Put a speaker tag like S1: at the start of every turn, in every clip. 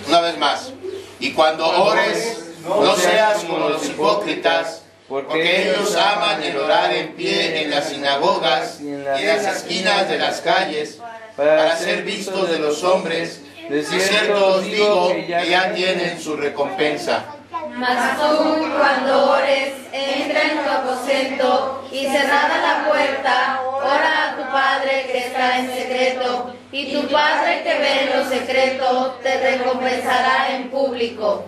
S1: Una vez más. Y cuando ores, no seas como los hipócritas, porque ellos aman el orar en pie en las sinagogas y en las esquinas de las calles, para ser vistos de los hombres. De cierto os digo que ya tienen su recompensa.
S2: Mas tú, cuando ores, entra en tu aposento y cerrada la puerta, ora a tu Padre que está en secreto, y tu Padre que ve en lo secreto te recompensará en público.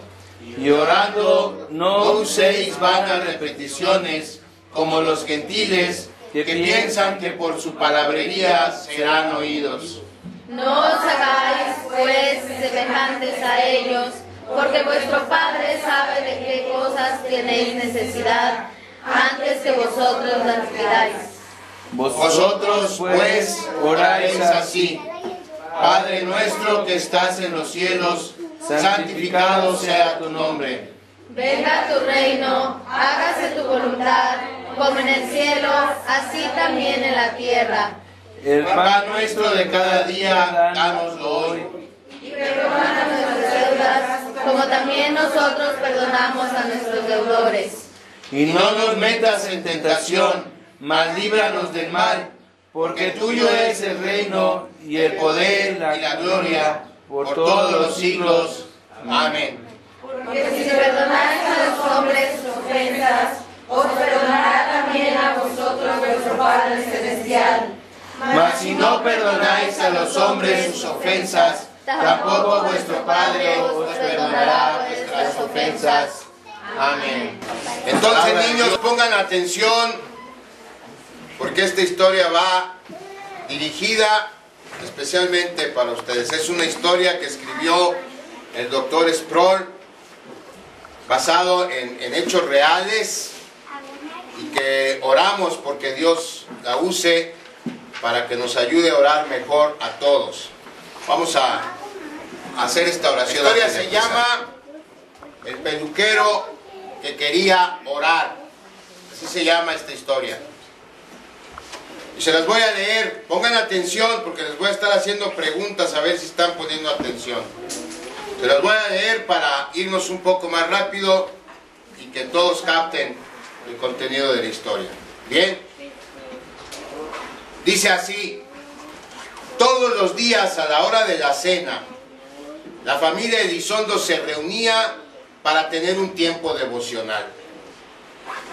S1: Y orando, no uséis vanas repeticiones como los gentiles que piensan que por su palabrería serán oídos.
S2: No os hagáis, pues, semejantes a ellos, porque vuestro Padre sabe de qué cosas tenéis necesidad antes que vosotros las pidáis.
S1: Vosotros, pues, oráis así: Padre nuestro que estás en los cielos, santificado sea tu nombre.
S2: Venga tu reino, hágase tu voluntad, como en el cielo, así también en la tierra.
S1: El pan nuestro de cada día, dánoslo hoy.
S2: Y perdona nuestras deudas, como también nosotros perdonamos a nuestros deudores.
S1: Y no nos metas en tentación, mas líbranos del mal, porque tuyo es el reino, y el poder, y la gloria, por todos los siglos. Amén.
S2: Porque si perdonáis a los hombres sus ofensas, os perdonará también a vosotros vuestro Padre Celestial.
S1: Mas si no perdonáis a los hombres sus ofensas, tampoco vuestro Padre os perdonará vuestras ofensas. Amén. Entonces, niños, pongan atención, porque esta historia va dirigida especialmente para ustedes. Es una historia que escribió el doctor Sproul, basado en hechos reales, y que oramos porque Dios la use para que nos ayude a orar mejor a todos. Vamos a hacer esta oración. La historia se llama El peluquero que quería orar. Así se llama esta historia. Y se las voy a leer. Pongan atención porque les voy a estar haciendo preguntas a ver si están poniendo atención. Se las voy a leer para irnos un poco más rápido y que todos capten el contenido de la historia. ¿Bien? Dice así: todos los días a la hora de la cena, la familia Elizondo se reunía para tener un tiempo devocional.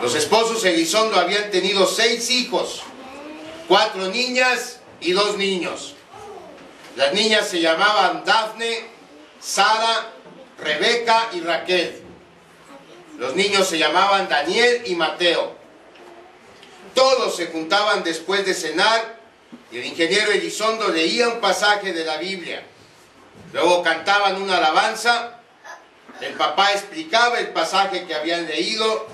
S1: Los esposos Elizondo habían tenido 6 hijos, 4 niñas y 2 niños. Las niñas se llamaban Dafne, Sara, Rebeca y Raquel. Los niños se llamaban Daniel y Mateo. Todos se juntaban después de cenar y el ingeniero Elizondo leía un pasaje de la Biblia. Luego cantaban una alabanza, el papá explicaba el pasaje que habían leído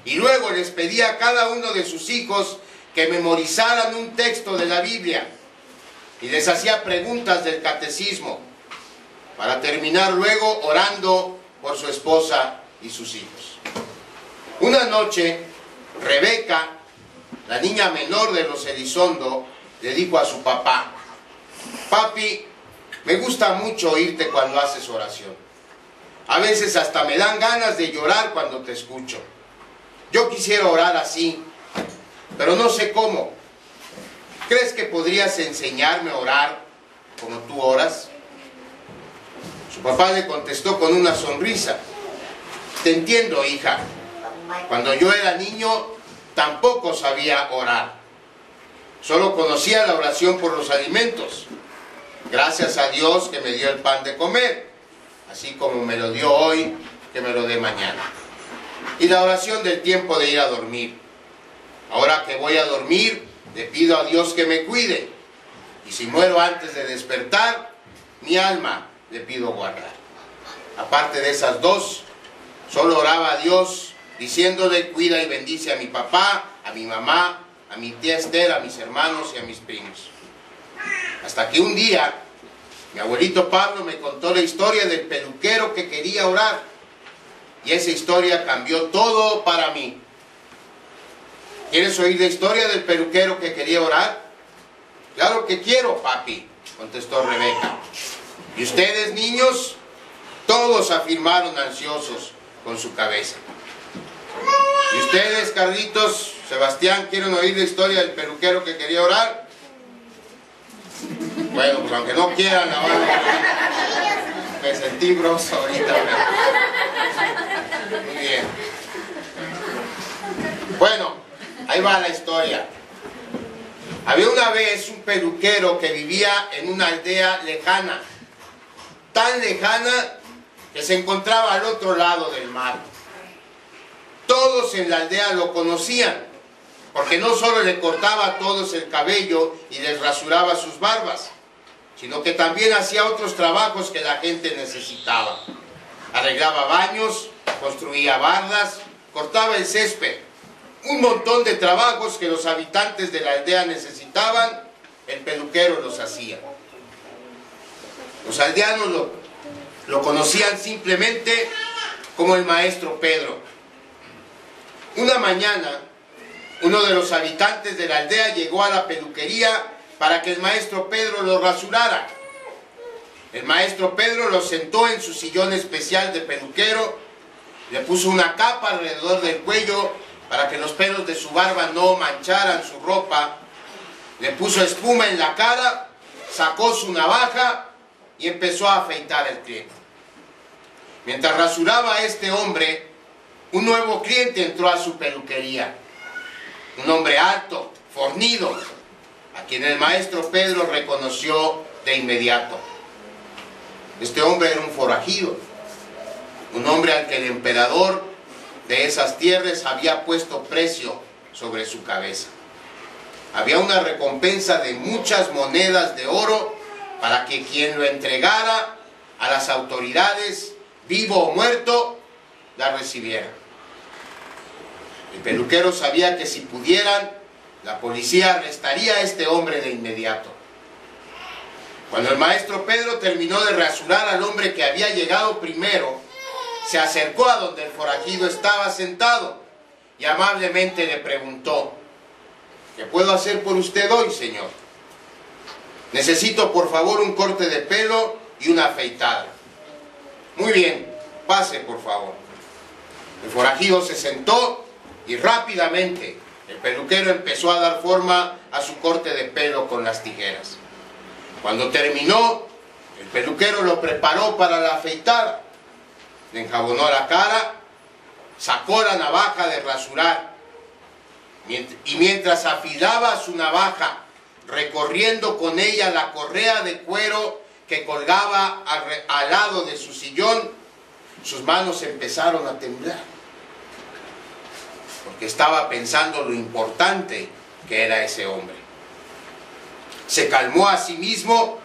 S1: y luego les pedía a cada uno de sus hijos que memorizaran un texto de la Biblia y les hacía preguntas del catecismo, para terminar luego orando por su esposa y sus hijos. Una noche, Rebeca, la niña menor de los Elizondo, le dijo a su papá: papi, me gusta mucho oírte cuando haces oración. A veces hasta me dan ganas de llorar cuando te escucho. Yo quisiera orar así, pero no sé cómo. ¿Crees que podrías enseñarme a orar como tú oras? Su papá le contestó con una sonrisa: te entiendo, hija. Cuando yo era niño tampoco sabía orar. Solo conocía la oración por los alimentos. Gracias a Dios que me dio el pan de comer, así como me lo dio hoy, que me lo dé mañana. Y la oración del tiempo de ir a dormir. Ahora que voy a dormir, le pido a Dios que me cuide. Y si muero antes de despertar, mi alma le pido guardar. Aparte de esas dos, solo oraba a Dios diciéndole: cuida y bendice a mi papá, a mi mamá, a mi tía Esther, a mis hermanos y a mis primos. Hasta que un día, mi abuelito Pablo me contó la historia del peluquero que quería orar. Y esa historia cambió todo para mí. ¿Quieres oír la historia del peluquero que quería orar? Claro que quiero, papi, contestó Rebeca. ¿Y ustedes, niños? Todos afirmaron ansiosos con su cabeza. ¿Y ustedes, Carlitos, Sebastián, quieren oír la historia del peluquero que quería orar? Bueno, pues aunque no quieran, ahora me sentí grosso ahorita. Muy bien. Bueno, ahí va la historia. Había una vez un peluquero que vivía en una aldea lejana, tan lejana que se encontraba al otro lado del mar. Todos en la aldea lo conocían, porque no solo le cortaba a todos el cabello y les rasuraba sus barbas, sino que también hacía otros trabajos que la gente necesitaba. Arreglaba baños, construía bardas, cortaba el césped. Un montón de trabajos que los habitantes de la aldea necesitaban, el peluquero los hacía. Los aldeanos lo conocían simplemente como el maestro Pedro. Una mañana, uno de los habitantes de la aldea llegó a la peluquería para que el maestro Pedro lo rasurara. El maestro Pedro lo sentó en su sillón especial de peluquero, le puso una capa alrededor del cuello para que los pelos de su barba no mancharan su ropa, le puso espuma en la cara, sacó su navaja y empezó a afeitar al cliente. Mientras rasuraba a este hombre, un nuevo cliente entró a su peluquería. Un hombre alto, fornido, a quien el maestro Pedro reconoció de inmediato. Este hombre era un forajido, un hombre al que el emperador de esas tierras había puesto precio sobre su cabeza. Había una recompensa de muchas monedas de oro para que quien lo entregara a las autoridades, vivo o muerto, la recibiera. El peluquero sabía que si pudieran, la policía arrestaría a este hombre de inmediato. Cuando el maestro Pedro terminó de rasurar al hombre que había llegado primero, se acercó a donde el forajido estaba sentado y amablemente le preguntó: ¿qué puedo hacer por usted hoy, señor? Necesito, por favor, un corte de pelo y una afeitada. Muy bien, pase, por favor. El forajido se sentó y rápidamente el peluquero empezó a dar forma a su corte de pelo con las tijeras. Cuando terminó, el peluquero lo preparó para la afeitada. Le enjabonó la cara, sacó la navaja de rasurar y mientras afilaba su navaja, recorriendo con ella la correa de cuero que colgaba al lado de su sillón, sus manos empezaron a temblar, porque estaba pensando lo importante que era ese hombre. Se calmó a sí mismo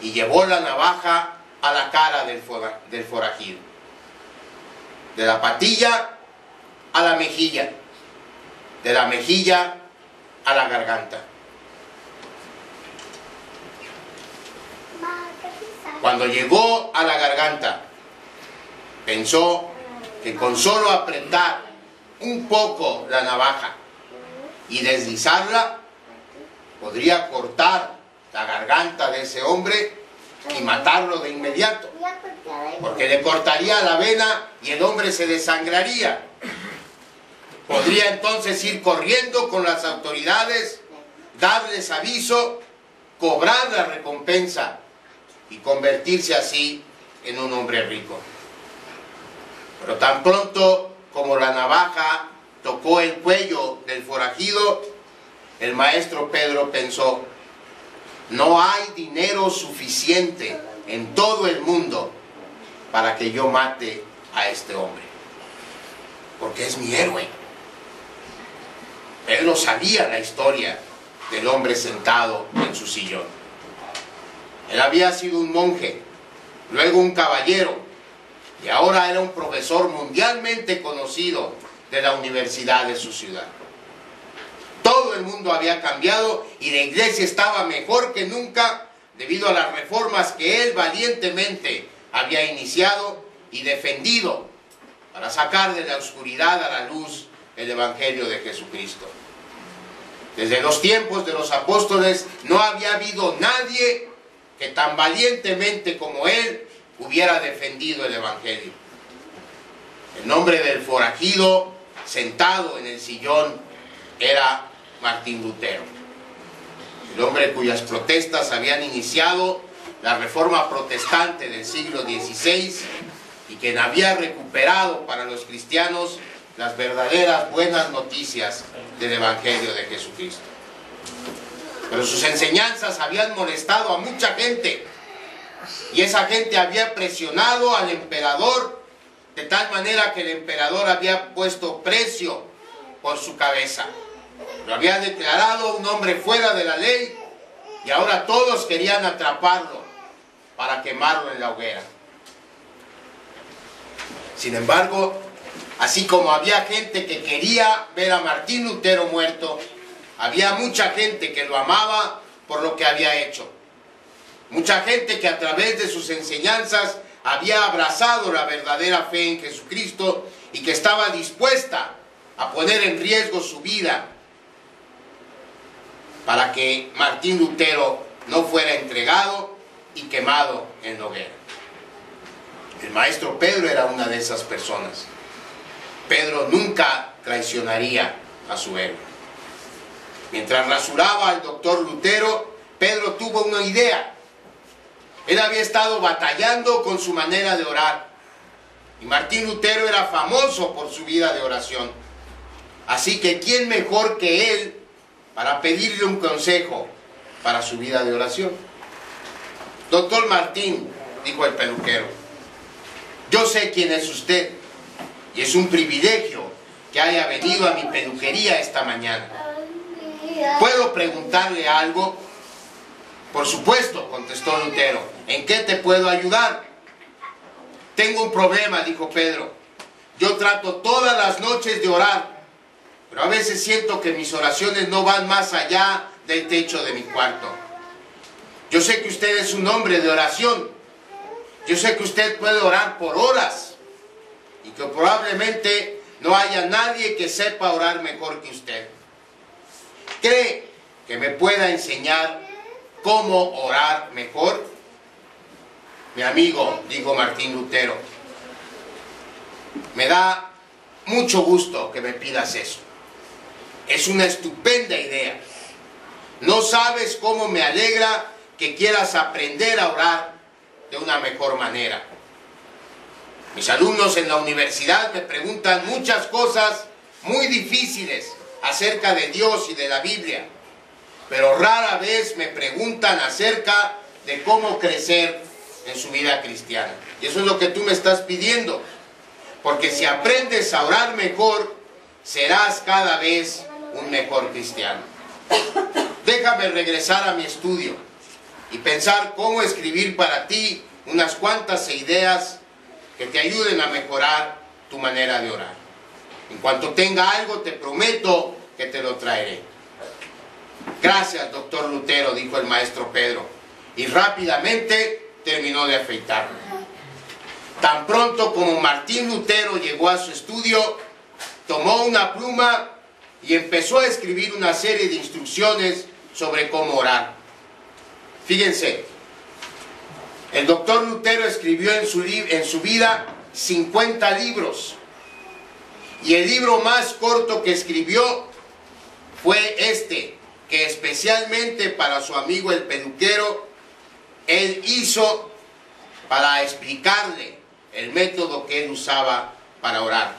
S1: y llevó la navaja a la cara del forajido. De la patilla a la mejilla, de la mejilla a la garganta. Cuando llegó a la garganta, pensó que con solo apretar un poco la navaja y deslizarla, podría cortar la garganta de ese hombre y matarlo de inmediato, porque le cortaría la vena y el hombre se desangraría. Podría entonces ir corriendo con las autoridades, darles aviso, cobrar la recompensa y convertirse así en un hombre rico. Pero tan pronto como la navaja tocó el cuello del forajido, el maestro Pedro pensó: no hay dinero suficiente en todo el mundo para que yo mate a este hombre, porque es mi héroe. Pedro sabía la historia del hombre sentado en su sillón. Él había sido un monje, luego un caballero, y ahora era un profesor mundialmente conocido de la universidad de su ciudad. Todo el mundo había cambiado y la iglesia estaba mejor que nunca debido a las reformas que él valientemente había iniciado y defendido para sacar de la oscuridad a la luz el Evangelio de Jesucristo. Desde los tiempos de los apóstoles no había habido nadie que tan valientemente como él hubiera defendido el Evangelio. El nombre del forajido sentado en el sillón era Martín Lutero, el hombre cuyas protestas habían iniciado la Reforma Protestante del siglo XVI y quien había recuperado para los cristianos las verdaderas buenas noticias del Evangelio de Jesucristo. Pero sus enseñanzas habían molestado a mucha gente, y esa gente había presionado al emperador de tal manera que el emperador había puesto precio por su cabeza. Lo había declarado un hombre fuera de la ley, y ahora todos querían atraparlo para quemarlo en la hoguera. Sin embargo, así como había gente que quería ver a Martín Lutero muerto, había mucha gente que lo amaba por lo que había hecho. Mucha gente que a través de sus enseñanzas había abrazado la verdadera fe en Jesucristo y que estaba dispuesta a poner en riesgo su vida para que Martín Lutero no fuera entregado y quemado en la hoguera. El maestro Pedro era una de esas personas. Pedro nunca traicionaría a su héroe. Mientras rasuraba al doctor Lutero, Pedro tuvo una idea. Él había estado batallando con su manera de orar, y Martín Lutero era famoso por su vida de oración. Así que ¿quién mejor que él para pedirle un consejo para su vida de oración? Doctor Martín, dijo el peluquero, yo sé quién es usted, y es un privilegio que haya venido a mi peluquería esta mañana. ¿Puedo preguntarle algo? Por supuesto, contestó Lutero. ¿En qué te puedo ayudar? Tengo un problema, dijo Pedro. Yo trato todas las noches de orar, pero a veces siento que mis oraciones no van más allá del techo de mi cuarto. Yo sé que usted es un hombre de oración. Yo sé que usted puede orar por horas y que probablemente no haya nadie que sepa orar mejor que usted. ¿Cree que me pueda enseñar cómo orar mejor? Mi amigo, dijo Martín Lutero, me da mucho gusto que me pidas eso. Es una estupenda idea. No sabes cómo me alegra que quieras aprender a orar de una mejor manera. Mis alumnos en la universidad me preguntan muchas cosas muy difíciles acerca de Dios y de la Biblia, pero rara vez me preguntan acerca de cómo crecer en su vida cristiana. Y eso es lo que tú me estás pidiendo, porque si aprendes a orar mejor, serás cada vez un mejor cristiano. Déjame regresar a mi estudio y pensar cómo escribir para ti unas cuantas ideas que te ayuden a mejorar tu manera de orar. En cuanto tenga algo, te prometo que te lo traeré. Gracias, doctor Lutero, dijo el maestro Pedro, y rápidamente terminó de afeitarlo. Tan pronto como Martín Lutero llegó a su estudio, tomó una pluma y empezó a escribir una serie de instrucciones sobre cómo orar. Fíjense, el doctor Lutero escribió en su vida 50 libros, y el libro más corto que escribió fue este, que especialmente para su amigo el peluquero, él hizo para explicarle el método que él usaba para orar.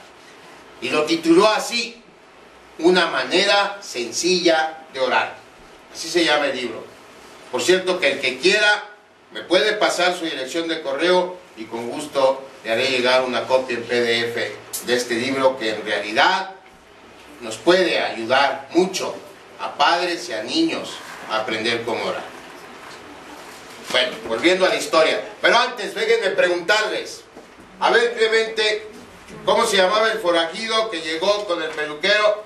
S1: Y lo tituló así, Una manera sencilla de orar. Así se llama el libro. Por cierto, que el que quiera me puede pasar su dirección de correo y con gusto le haré llegar una copia en PDF de este libro, que en realidad nos puede ayudar mucho a padres y a niños a aprender cómo orar. Bueno, volviendo a la historia. Pero antes, déjenme preguntarles, a ver, Clemente, ¿cómo se llamaba el forajido que llegó con el peluquero?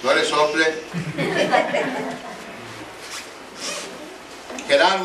S1: ¿No le sople? Gerardo.